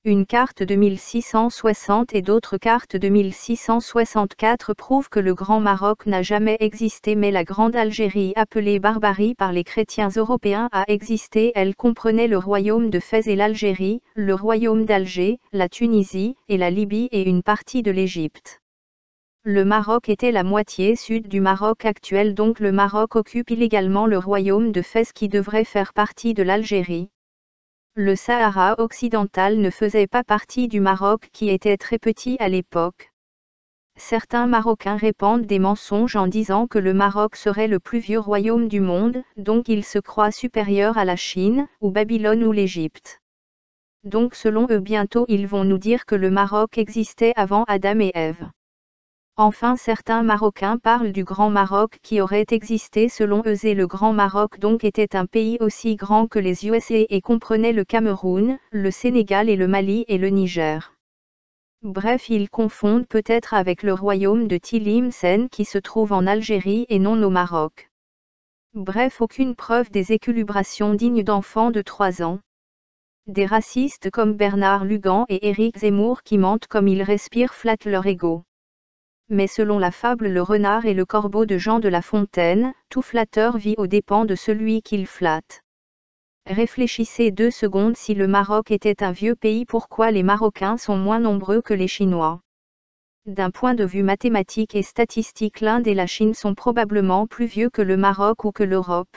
Une carte de 1660 et d'autres cartes de 1664 prouvent que le Grand Maroc n'a jamais existé, mais la Grande Algérie, appelée Barbarie par les chrétiens européens, a existé. Elle comprenait le royaume de Fès et l'Algérie, le royaume d'Alger, la Tunisie et la Libye et une partie de l'Égypte. Le Maroc était la moitié sud du Maroc actuel, donc le Maroc occupe illégalement le royaume de Fès qui devrait faire partie de l'Algérie. Le Sahara occidental ne faisait pas partie du Maroc qui était très petit à l'époque. Certains Marocains répandent des mensonges en disant que le Maroc serait le plus vieux royaume du monde, donc ils se croient supérieurs à la Chine, ou Babylone ou l'Égypte. Donc selon eux bientôt ils vont nous dire que le Maroc existait avant Adam et Ève. Enfin certains Marocains parlent du Grand Maroc qui aurait existé selon eux, et le Grand Maroc donc était un pays aussi grand que les USA et comprenait le Cameroun, le Sénégal et le Mali et le Niger. Bref, ils confondent peut-être avec le royaume de Tlemcen qui se trouve en Algérie et non au Maroc. Bref, aucune preuve des élucubrations dignes d'enfants de 3 ans. Des racistes comme Bernard Lugan et Éric Zemmour qui mentent comme ils respirent flattent leur ego. Mais selon la fable Le renard et le corbeau de Jean de La Fontaine, tout flatteur vit aux dépens de celui qu'il flatte. Réfléchissez 2 secondes, si le Maroc était un vieux pays, pourquoi les Marocains sont moins nombreux que les Chinois? D'un point de vue mathématique et statistique, l'Inde et la Chine sont probablement plus vieux que le Maroc ou que l'Europe.